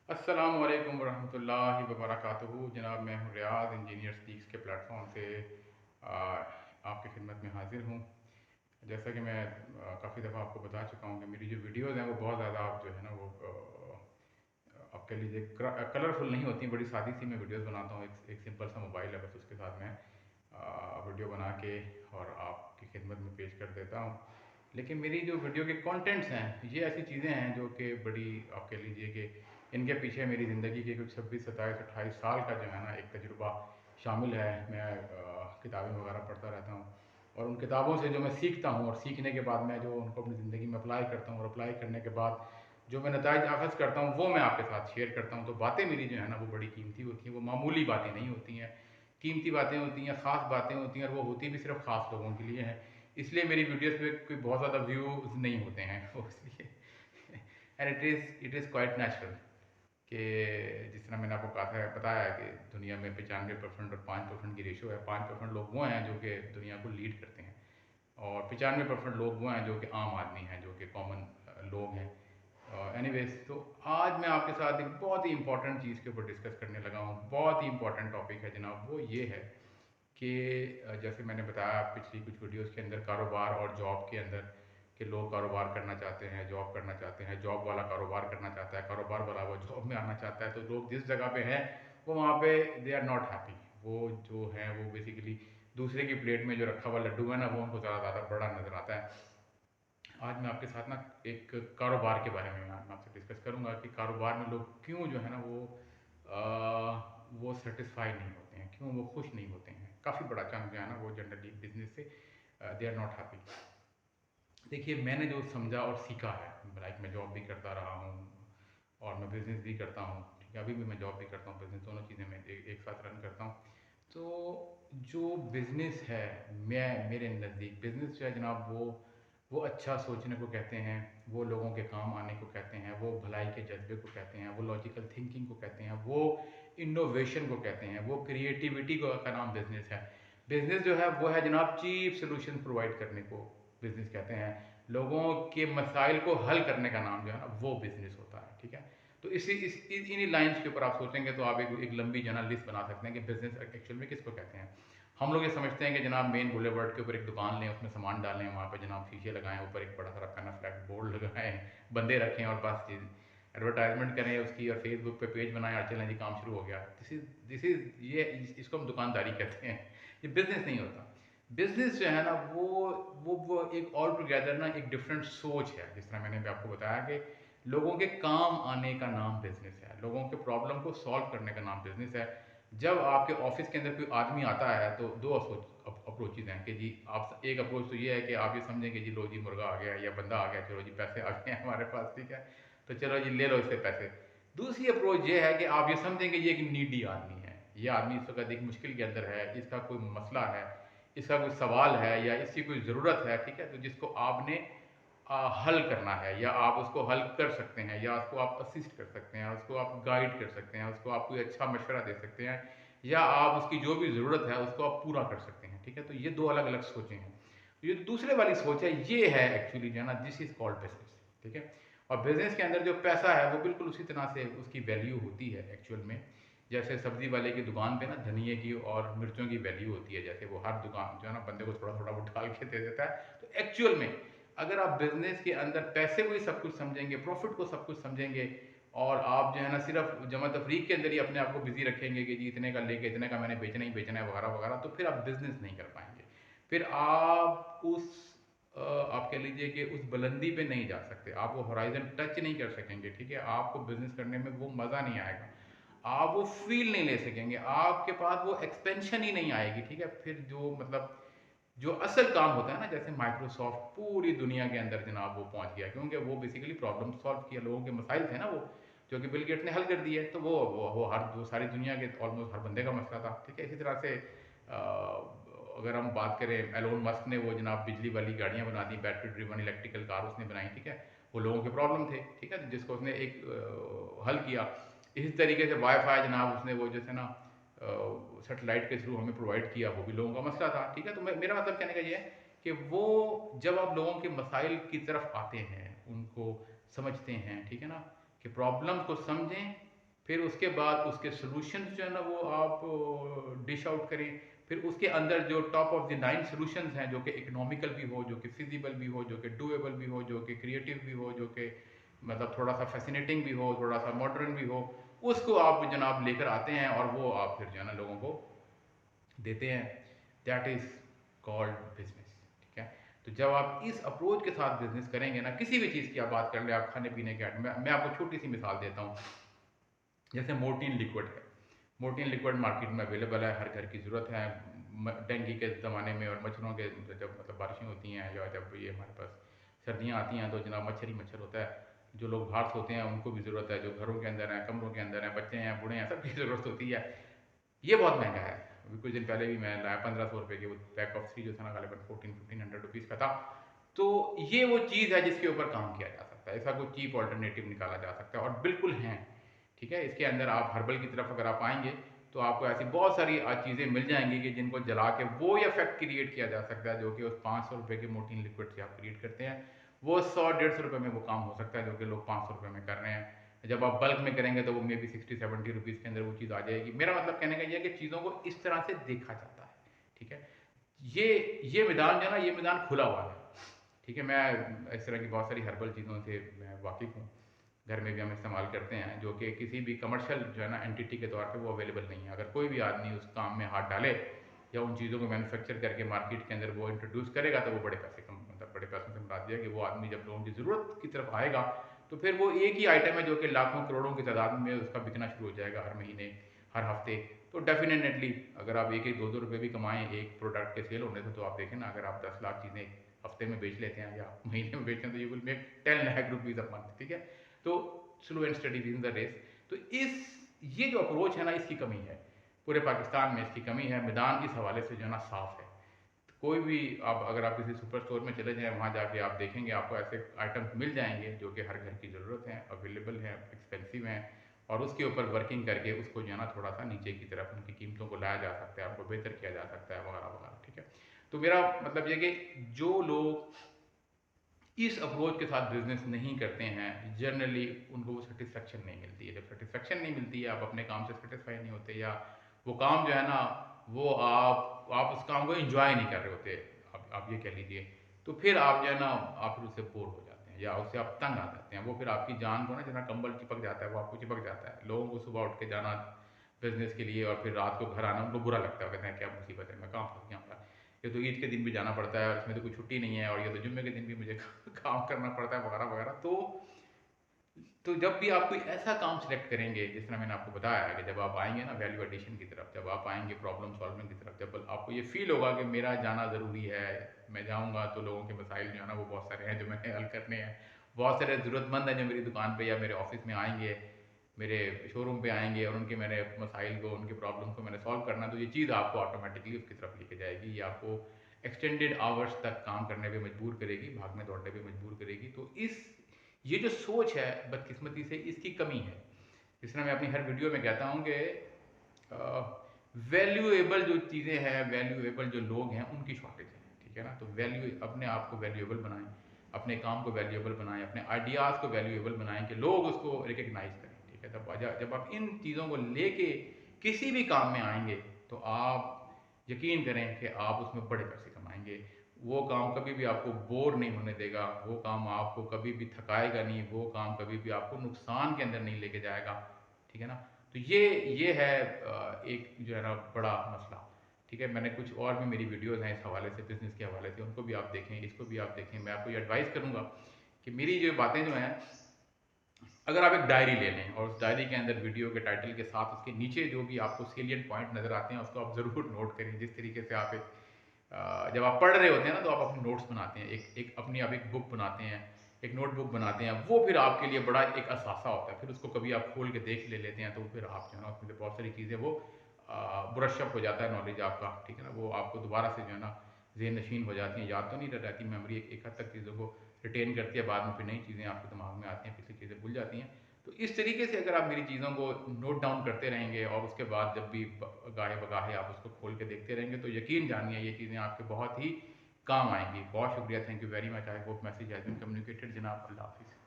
अस्सलाम वालेकुम वरहमतुल्लाहि वबरकातुहू। जनाब, मैं हूँ रियाज इंजीनियर स्पीक्स के प्लेटफॉर्म से आपकी खिदमत में हाजिर हूँ। जैसा कि मैं काफ़ी दफ़ा आपको बता चुका हूँ कि मेरी जो वीडियोज़ हैं वो बहुत ज़्यादा आप जो है ना वो आप कह लीजिए कलरफुल नहीं होती, बड़ी सादी सी मैं वीडियोज़ बनाता हूँ। एक सिंपल सा मोबाइल है, बस उसके साथ मैं वीडियो बना के और आपकी खिदमत में पेश कर देता हूँ। लेकिन मेरी जो वीडियो के कंटेंट्स हैं, ये ऐसी चीज़ें हैं जो कि बड़ी आप कह लीजिए कि इनके पीछे मेरी ज़िंदगी के कुछ 26, 27, 28 साल का जो है ना एक तजुर्बा शामिल है। मैं किताबें वगैरह पढ़ता रहता हूँ और उन किताबों से जो मैं सीखता हूँ और सीखने के बाद मैं जो उनको अपनी ज़िंदगी में अप्लाई करता हूँ और अप्लाई करने के बाद जो मैं नताइज अखज़ करता हूँ वो मैं आपके साथ शेयर करता हूँ। तो बातें मेरी जो है ना वो बड़ी कीमती होती हैं, वो मामूली बातें नहीं होती हैं, कीमती बातें होती हैं, ख़ास बातें होती हैं और वो होती भी सिर्फ ख़ास लोगों के लिए हैं। इसलिए मेरी वीडियोज़ पे कोई बहुत ज़्यादा व्यूज़ नहीं होते हैं वो इसलिए and it is quite natural कि जिस तरह मैंने आपको कहा था बताया कि दुनिया में 95% और 5% की रेशो है। 5% लोग वो हैं जो कि दुनिया को लीड करते हैं और 95% लोग वो हैं जो कि आम आदमी हैं, जो कि कॉमन लोग हैं। एनीवेज, तो आज मैं आपके साथ एक बहुत ही इंपॉर्टेंट चीज़ के ऊपर डिस्कस करने लगा हूँ। बहुत ही इंपॉर्टेंट टॉपिक है जनाब, वो ये है कि जैसे मैंने बताया पिछली कुछ वीडियोस के अंदर, कारोबार और जॉब के अंदर कि लोग कारोबार करना चाहते हैं, जॉब करना चाहते हैं, जॉब वाला कारोबार करना चाहता है, कारोबार वाला वो जॉब में आना चाहता है। तो लोग जिस जगह पे हैं वो वहाँ पे दे आर नॉट हैप्पी। वो जो है वो बेसिकली दूसरे की प्लेट में जो रखा हुआ लड्डू है ना वो उनको ज़्यादा ज़्यादा बड़ा नज़र आता है। आज मैं आपके साथ ना एक कारोबार के बारे में मैं आपसे डिस्कस करूंगा कि कारोबार में लोग क्यों जो है ना वो सेटिस्फाई नहीं होते हैं, क्यों वो खुश नहीं होते हैं। काफ़ी बड़ा चंक जो है ना वो जनरली बिजनेस से दे आर नॉट हैप्पी। देखिए, मैंने जो समझा और सीखा है, लाइक मैं जॉब भी करता रहा हूँ और मैं बिज़नेस भी करता हूँ, ठीक है। अभी भी मैं जॉब भी करता हूँ, बिज़नेस, दोनों चीज़ें मैं एक साथ रन करता हूँ। तो जो बिज़नेस है, मैं मेरे नज़दीक बिज़नेस जो है जनाब वो अच्छा सोचने को कहते हैं, वो लोगों के काम आने को कहते हैं, वो भलाई के जज्बे को कहते हैं, वो लॉजिकल थिंकिंग को कहते हैं, वो इनोवेशन को कहते हैं, वो क्रिएटिविटी को का नाम बिज़नेस है। बिज़नेस जो है वो है जनाब चीप सोल्यूशन प्रोवाइड करने को बिज़नेस कहते हैं। लोगों के मसाइल को हल करने का नाम जो है ना वो बिज़नेस होता है, ठीक है। तो इन्हीं लाइंस के ऊपर आप सोचेंगे तो आप एक लंबी जर्नल लिस्ट बना सकते हैं कि बिज़नेस एक्चुअल में किसको कहते हैं। हम लोग ये समझते हैं कि जनाब मेन बुलेवर्ड के ऊपर एक दुकान लें, उसमें सामान डालें, वहाँ पे जनाब शीशे लगाएं, ऊपर एक बड़ा सारा पैनाफ्लैक्स बोर्ड लगाएं, बंदे रखें और बस एडवर्टाइजमेंट करें उसकी और फेसबुक पे पेज बनाएं और चलें जी काम शुरू हो गया। दिस इज ये इसको हम दुकानदारी कहते हैं। ये बिज़नेस नहीं होता। बिज़नेस जो है ना वो एक ऑल टुगेदर ना एक डिफरेंट सोच है। जिस तरह मैंने भी आपको बताया कि लोगों के काम आने का नाम बिज़नेस है, लोगों के प्रॉब्लम को सॉल्व करने का नाम बिज़नेस है। जब आपके ऑफिस के अंदर कोई आदमी आता है तो दो अप्रोचेज़ हैं कि जी आप, एक अप्रोच तो ये है कि आप ये समझें कि जी लो जी मुर्गा आ गया या बंदा आ गया, चलो जी पैसे आ गए हैं हमारे पास, ठीक है, तो चलो जी ले लो इससे पैसे। दूसरी अप्रोच ये है कि आप ये समझें कि ये एक नीडी आदमी है, ये आदमी इस वक्त एक मुश्किल के अंदर है, इसका कोई मसला है, इसका कोई सवाल है या इसकी कोई ज़रूरत है, ठीक है, तो जिसको आपने हल करना है या आप उसको हल कर सकते हैं या उसको आप असिस्ट कर सकते हैं, उसको आप गाइड कर सकते हैं, उसको आप कोई अच्छा मशवरा दे सकते हैं या आप उसकी जो भी ज़रूरत है उसको आप पूरा कर सकते हैं, ठीक है। तो ये दो अलग अलग सोचें हैं। ये दूसरे वाली सोच है, ये है एक्चुअली जो है ना दिस इज़ कॉल्ड बिजनेस, ठीक है। और बिजनेस के अंदर जो पैसा है वो बिल्कुल उसी तरह से उसकी वैल्यू होती है एक्चुअल में। जैसे सब्जी वाले की दुकान पे ना धनिए की और मिर्चों की वैल्यू होती है, जैसे वो हर दुकान जो है ना बंदे को थोड़ा थोड़ा वो डाल के दे देता है। तो एक्चुअल में अगर आप बिजनेस के अंदर पैसे को ही सब कुछ समझेंगे, प्रॉफिट को सब कुछ समझेंगे और आप जो है ना सिर्फ जमा तफरीक के अंदर ही अपने आप को बिजी रखेंगे कि जी इतने का लेके इतने का मैंने बेचना ही बेचना है वगैरह वगैरह, तो फिर आप बिजनेस नहीं कर पाएंगे। फिर आप आप कह लीजिए कि उस बुलंदी पे नहीं जा सकते, आप वो होराइजन टच नहीं कर सकेंगे, ठीक है। आपको बिजनेस करने में वो मज़ा नहीं आएगा, आप वो फील नहीं ले सकेंगे, आपके पास वो एक्सपेंशन ही नहीं आएगी, ठीक है। फिर जो मतलब जो असल काम होता है ना, जैसे माइक्रोसॉफ्ट पूरी दुनिया के अंदर जनाब वो पहुंच गया क्योंकि वो बेसिकली प्रॉब्लम सॉल्व किया, लोगों के मसाइल थे ना वो जो कि बिल गेट्स ने हल कर दिए। तो वो हर जो सारी दुनिया के ऑलमोस्ट हर बंदे का मसला था, ठीक है। इसी तरह से अगर हम बात करें, एलोन मस्क ने वो जनाब बिजली वाली गाड़ियां बना दी, बैटरी ड्रिवन इलेक्ट्रिकल कार उसने बनाई, ठीक है। वो लोगों के प्रॉब्लम थे, ठीक है, जिसको उसने एक हल किया। इसी तरीके से वाईफाई जनाब उसने वो जैसे ना सेटेलाइट के थ्रू हमें प्रोवाइड किया, वो भी लोगों का मसला था, ठीक है। तो मेरा मतलब कहने का ये है कि वो जब आप लोगों के मसाइल की तरफ आते हैं, उनको समझते हैं, ठीक है ना, कि प्रॉब्लम को समझें फिर उसके बाद उसके सॉल्यूशंस जो है ना वो आप डिश आउट करें। फिर उसके अंदर जो टॉप ऑफ द 9 सॉल्यूशंस हैं जो कि इकोनॉमिकल भी हो, जो कि फिजिबल भी हो, जो कि डूएबल भी हो, जो कि क्रिएटिव भी हो, जो कि मतलब थोड़ा सा फैसिनेटिंग भी हो, थोड़ा सा मॉडर्न भी हो, उसको आप जनाब लेकर आते हैं और वो आप फिर जो है ना लोगों को देते हैं। That is called business. ठीक है। तो जब आप इस अप्रोच के साथ बिजनेस करेंगे ना, किसी भी चीज़ की आप बात कर लें, आप खाने पीने के आइटम, मैं आपको छोटी सी मिसाल देता हूँ। जैसे मोर्टीन लिक्विड है। मोर्टीन लिक्विड मार्केट में अवेलेबल है, हर घर की ज़रूरत है। डेंगू के ज़माने में और मच्छरों के जब मतलब बारिशें होती हैं या जब ये हमारे पास सर्दियाँ आती हैं तो जनाब मच्छर ही मच्छर होता है। जो लोग बाहर सोते हैं उनको भी ज़रूरत है, जो घरों के अंदर हैं, कमरों के अंदर हैं, बच्चे हैं, बूढ़े हैं, सबकी ज़रूरत होती है। ये बहुत महंगा है। अभी कुछ दिन पहले भी मैं लाया 1500 रुपये की, वो पैक ऑफ 3 जो था ना गालिबन 1400-1500 रुपीज़ का था। तो ये वो चीज़ है जिसके ऊपर काम किया जा सकता है, ऐसा कोई चीप ऑल्टरनेटिव निकाला जा सकता है और बिल्कुल हैं। ठीक है। इसके अंदर आप हर्बल की तरफ अगर आप आएंगे तो आपको ऐसी बहुत सारी चीज़ें मिल जाएंगी कि जिनको जला के वो इफेक्ट क्रिएट किया जा सकता है जो कि उस 500 रुपये के मोर्टीन लिक्विड से आप क्रिएट करते हैं। वो 100-150 रुपये में वो काम हो सकता है जो कि लोग 500 रुपये में कर रहे हैं। जब आप बल्क में करेंगे तो वो मे बी 60-70 रुपीज़ के अंदर वो चीज़ आ जाएगी। मेरा मतलब कहने का ये है कि चीज़ों को इस तरह से देखा जाता है। ठीक है। ये ये मैदान जो है ना, ये मैदान खुला हुआ है। ठीक है। मैं इस तरह की बहुत सारी हर्बल चीज़ों से मैं वाकिफ़ हूँ, घर में भी हम इस्तेमाल करते हैं, जो कि किसी भी कमर्शियल जो है ना एंटिटी के तौर पे वो अवेलेबल नहीं है। अगर कोई भी आदमी उस काम में हाथ डाले या उन चीज़ों को मैन्युफैक्चर करके मार्केट के अंदर वो इंट्रोड्यूस करेगा तो वो बड़े पैसे कम, मतलब बड़े पैसों से मुराद ये है कि वो आदमी जब लोगों की ज़रूरत की तरफ आएगा तो फिर वो एक ही आइटम है जो कि लाखों करोड़ों की तादाद में उसका बिकना शुरू हो जाएगा हर महीने, हर हफ्ते। तो डेफिनेटली अगर आप एक एक दो दो रुपये भी कमाएं एक प्रोडक्ट के सेल होने से, तो आप देखें ना, अगर आप 10 लाख चीज़ें हफ्ते में बेच लेते हैं या महीने में बेचते हैं तो you will make 10 lakh rupees a month. ठीक है। तो slow and steady win the race. तो इस ये जो अप्रोच है ना, इसकी कमी है पूरे पाकिस्तान में, इसकी कमी है। मैदान इस हवाले से जो है ना साफ है। तो कोई भी आप अगर आप किसी सुपर स्टोर में चले जाएं, वहाँ जाके आप देखेंगे आपको ऐसे आइटम्स मिल जाएंगे जो कि हर घर की ज़रूरत है, अवेलेबल हैं, एक्सपेंसिव हैं, और उसके ऊपर वर्किंग करके उसको जो है ना थोड़ा सा नीचे की तरफ उनकी कीमतों को लाया जा सकता है, आपको बेहतर किया जा सकता है, वगैरह वगैरह। ठीक है। तो मेरा मतलब ये कि जो लोग इस अप्रोच के साथ बिजनेस नहीं करते हैं, जनरली उनको वो सेटिस्फेक्शन नहीं मिलती है। जब सेटिस्फेक्शन नहीं मिलती है, आप अपने काम से सेटिस्फाई नहीं होते, या वो काम जो है ना वो आप उस काम को एंजॉय नहीं कर रहे होते, आप ये कह लीजिए, तो फिर आप जो है ना आप फिर उससे बोर हो जाते हैं या उससे आप तंग आ जाते हैं। वो फिर आपकी जान को ना जितना कंबल चिपक जाता है वो आपको चिपक जाता है। लोगों को सुबह उठ के जाना बिजनेस के लिए और फिर रात को घर आना उनको बुरा लगता है, कहते हैं क्या मुसीबत है, मैं काम फंस गया हूँ, ये तो ईद के दिन भी जाना पड़ता है और इसमें तो कोई छुट्टी नहीं है, और ये तो जुम्मे के दिन भी मुझे काम करना पड़ता है, वगैरह वगैरह। तो जब भी आप कोई ऐसा काम सिलेक्ट करेंगे, जिस तरह मैंने आपको बताया कि जब आप आएंगे ना वैल्यू एडिशन की तरफ, जब आप आएंगे प्रॉब्लम सॉल्विंग की तरफ, जब आपको ये फील होगा कि मेरा जाना ज़रूरी है, मैं जाऊँगा तो लोगों के मसाइल जो है ना वो बहुत सारे हैं जो मैंने हल करने हैं, बहुत सारे ज़रूरतमंद हैं जो मेरी दुकान पे या मेरे ऑफिस में आएंगे, मेरे शोरूम पे आएंगे, और उनके मैंने मसाइल को, उनके प्रॉब्लम को मैंने सॉल्व करना, तो ये चीज़ आपको ऑटोमेटिकली उसकी तरफ लेके जाएगी। ये आपको एक्सटेंडेड आवर्स तक काम करने पे मजबूर करेगी, भागने दौड़ने पे मजबूर करेगी। तो इस ये जो सोच है बदकिस्मती से इसकी कमी है। जिस तरह मैं अपनी हर वीडियो में कहता हूँ कि वैल्यूएबल जो चीज़ें हैं, वैल्यूएबल जो लोग हैं, उनकी शॉर्टेज है। ठीक है ना। तो वैल्यू, अपने आप को वैल्यूएबल बनाएं, अपने काम को वैल्यूएबल बनाएं, अपने आइडियाज़ को वैल्यूएबल बनाएं कि लोग उसको रिकग्नाइज करें। ठीक है। जब आप इन चीज़ों को लेके किसी भी काम में आएंगे तो आप यकीन करें कि आप उसमें बड़े पैसे कमाएंगे। वो काम कभी भी आपको बोर नहीं होने देगा, वो काम आपको कभी भी थकाएगा नहीं, वो काम कभी भी आपको नुकसान के अंदर नहीं लेके जाएगा। ठीक है ना। तो ये है एक जो है ना बड़ा मसला। ठीक है। मैंने कुछ और भी मेरी वीडियोज़ हैं इस हवाले से, बिज़नेस के हवाले से, उनको भी आप देखें, इसको भी आप देखें। मैं आपको ये एडवाइस करूँगा कि मेरी जो बातें जो हैं, अगर आप एक डायरी ले लें और उस डायरी के अंदर वीडियो के टाइटल के साथ उसके नीचे जो भी आपको सेलियंट पॉइंट नज़र आते हैं उसको आप ज़रूर नोट करें। जिस तरीके से आप जब आप पढ़ रहे होते हैं ना तो आप अपने नोट्स बनाते हैं, एक एक अपनी आप एक बुक बनाते हैं, एक नोटबुक बनाते हैं, वो फिर आपके लिए बड़ा एक असासा होता है। फिर उसको कभी आप खोल के देख लेते हैं तो फिर आप जो है ना उसमें से बहुत सारी चीज़ें वो ब्रशअप हो जाता है नॉलेज आपका। ठीक है ना। वो आपको दोबारा से जो है ना ज़हन नशीन हो जाती हैं, याद तो नहीं रह रहती, मेमोरी एक हद तक चीज़ों को रिटेन करती है, बाद में फिर नई चीज़ें आपके दिमाग में आती हैं, पिछली चीज़ें भूल जाती हैं। तो इस तरीके से अगर आप मेरी चीज़ों को नोट डाउन करते रहेंगे और उसके बाद जब भी गाहे बगाहे आप उसको खोल के देखते रहेंगे तो यकीन जानिए ये चीज़ें आपके बहुत ही काम आएंगी। बहुत शुक्रिया, thank you very much. I hope message has been communicated. जनाब, अल्लाह हाफिज़।